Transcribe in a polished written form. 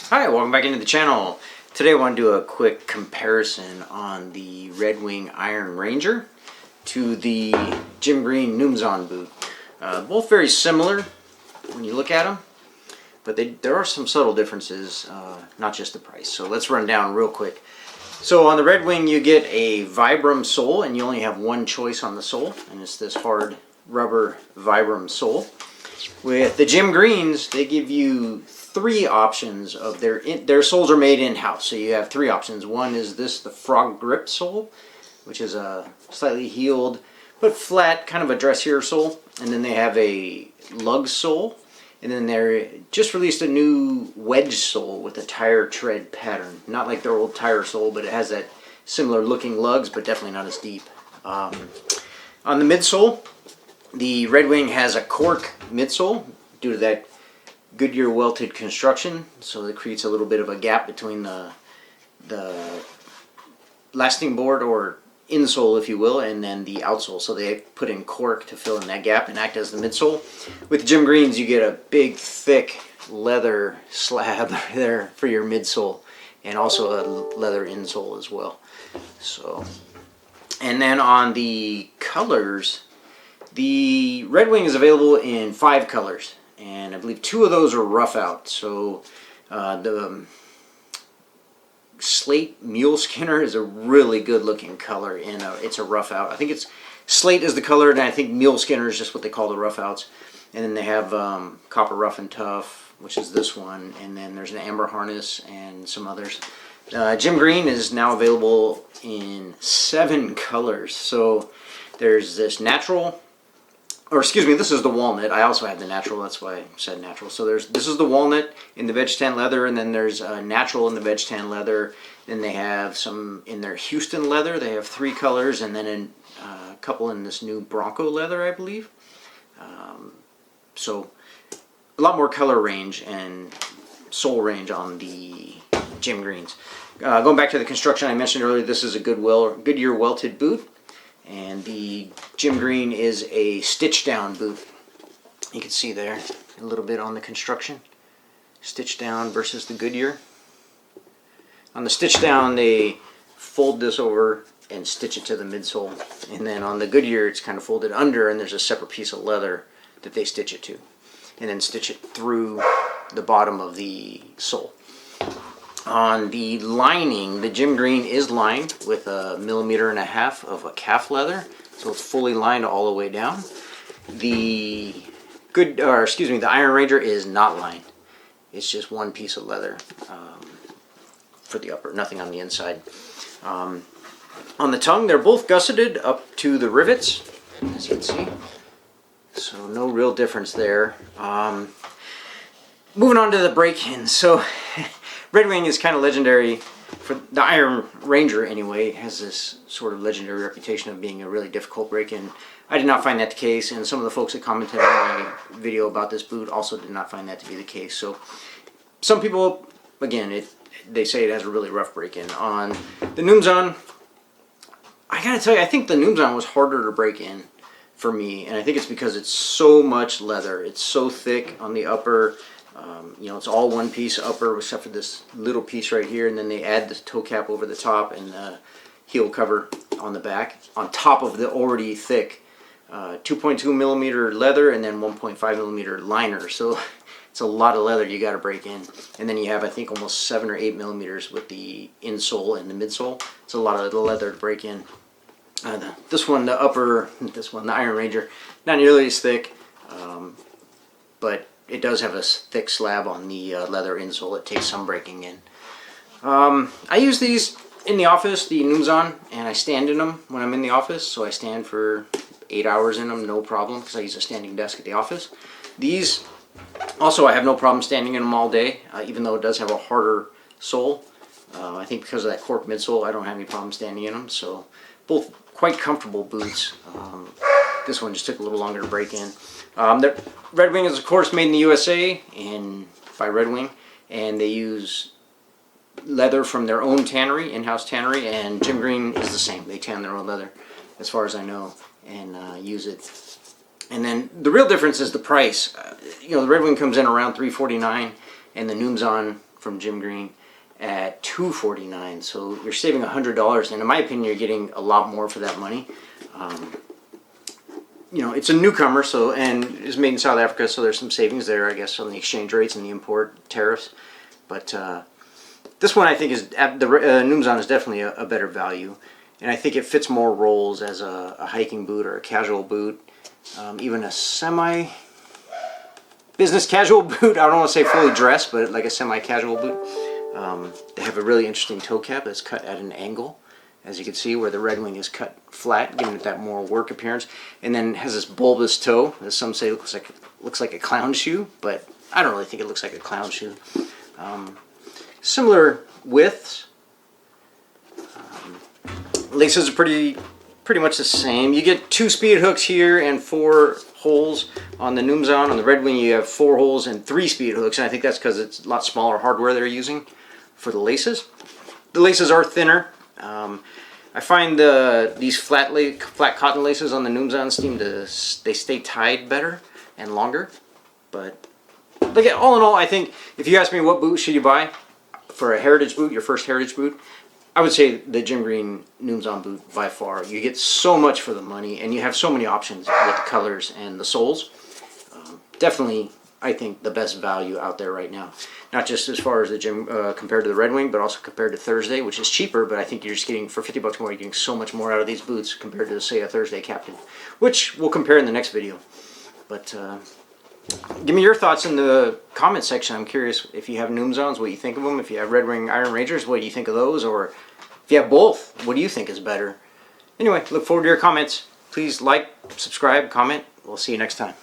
Hi, welcome back into the channel. Today I want to do a quick comparison on the Red Wing Iron Ranger to the Jim Green Numzaan Boot. Both very similar when you look at them, but there are some subtle differences, not just the price. So let's run down real quick. So on the Red Wing you get a Vibram sole, and you only have one choice on the sole, and it's this hard rubber Vibram sole. With the Jim Greens, they give you three options of their soles are made in-house, so you have three options. One is the frog grip sole, which is a slightly heeled but flat, kind of a dressier sole. And then they have a lug sole, and then they just released a new wedge sole with a tire tread pattern. Not like their old tire sole, but it has that similar looking lugs, but definitely not as deep. On the midsole, the Red Wing has a cork midsole due to that Goodyear welted construction, so it creates a little bit of a gap between the lasting board, or insole if you will, and then the outsole. So they put in cork to fill in that gap and act as the midsole. With Jim Greens you get a big thick leather slab there for your midsole, and also a leather insole as well. So, and then on the colors, the Red Wing is available in 5 colors, and I believe 2 of those are rough out. So the slate mule skinner is a really good looking color, and it's a rough out. I think it's slate is the color, and I think mule skinner is just what they call the rough outs. And then they have copper rough and tough, which is this one, and then there's an amber harness and some others. Jim Green is now available in 7 colors. So there's this natural, or excuse me, this is the walnut. I also have the natural, that's why I said natural. So this is the walnut in the veg tan leather, and then there's natural in the veg tan leather. Then they have some in their Houston leather. They have 3 colors, and then a couple in this new Bronco leather, I believe. So a lot more color range and sole range on the Jim Greens. Going back to the construction I mentioned earlier, this is a Goodyear welted boot. And the Jim Green is a stitch down boot. You can see there a little bit on the construction. Stitch down versus the Goodyear. On the stitch down they fold this over and stitch it to the midsole. And then on the Goodyear it's kind of folded under, and there's a separate piece of leather that they stitch it to. And then stitch it through the bottom of the sole. On the lining, the Jim Green is lined with 1.5 millimeters of a calf leather, so it's fully lined all the way down. The Iron Ranger is not lined. It's just one piece of leather for the upper, nothing on the inside. On the tongue, they're both gusseted up to the rivets, as you can see. So no real difference there. Moving on to the break-ins. So Red Wing is kind of legendary, for the Iron Ranger anyway, has this sort of legendary reputation of being a really difficult break-in. I did not find that the case, and some of the folks that commented on my video about this boot also did not find that to be the case. So some people, again, they say it has a really rough break-in. On the Numzaan, I gotta tell you, I think the Numzaan was harder to break in for me, and I think it's because it's so much leather. It's so thick on the upper. You know, it's all one piece upper except for this little piece right here, and then they add the toe cap over the top and the heel cover on the back on top of the already thick 2.2 millimeter leather and then 1.5 millimeter liner. So it's a lot of leather you got to break in, and then you have, I think, almost 7 or 8 millimeters with the insole and the midsole. It's a lot of leather to break in. This one, the Iron Ranger, not nearly as thick, but it does have a thick slab on the leather insole. It takes some breaking in. I use these in the office, the Numzaan, and I stand in them when I'm in the office. So I stand for 8 hours in them, no problem, because I use a standing desk at the office. These, also, I have no problem standing in them all day, even though it does have a harder sole. I think because of that cork midsole, I don't have any problem standing in them. So both quite comfortable boots. This one just took a little longer to break in. The Red Wing is, of course, made in the USA by Red Wing, and they use leather from their own tannery, in-house tannery, and Jim Green is the same. They tan their own leather, as far as I know, and use it. And then the real difference is the price. You know, the Red Wing comes in around $349, and the Numzaan from Jim Green at $249. So you're saving $100, and in my opinion, you're getting a lot more for that money. You know, it's a newcomer, so, and it's made in South Africa, so there's some savings there, I guess, on the exchange rates and the import tariffs. But this one, I think, is the Numzaan is definitely a better value, and I think it fits more roles as a hiking boot or a casual boot, even a semi-business casual boot. I don't want to say fully dressed, but like a semi-casual boot. They have a really interesting toe cap that's cut at an angle, as you can see, where the Red Wing is cut flat, giving it that more work appearance, and then has this bulbous toe, as some say looks like a clown shoe, but I don't really think it looks like a clown shoe. Similar widths. Laces are pretty much the same. You get 2 speed hooks here and 4 holes on the Numzaan. On the Red Wing, you have 4 holes and 3 speed hooks, and I think that's because it's a lot smaller hardware they're using for the laces. The laces are thinner. I find these flat cotton laces on the Numzaan they stay tied better and longer. But like, all in all, I think if you ask me what boot should you buy for a heritage boot, your first heritage boot, I would say the Jim Green Numzaan boot by far. You get so much for the money, and you have so many options with the colors and the soles. Definitely, I think, the best value out there right now. Not just as far as the Jim compared to the Red Wing, but also compared to Thursday, which is cheaper. But I think you're just getting, for $50 more, you're getting so much more out of these boots compared to, say, a Thursday Captain, which we'll compare in the next video. But give me your thoughts in the comment section. I'm curious if you have Numzaans, what you think of them. If you have Red Wing Iron Rangers, what do you think of those? Or if you have both, what do you think is better? Anyway, look forward to your comments. Please like, subscribe, comment. We'll see you next time.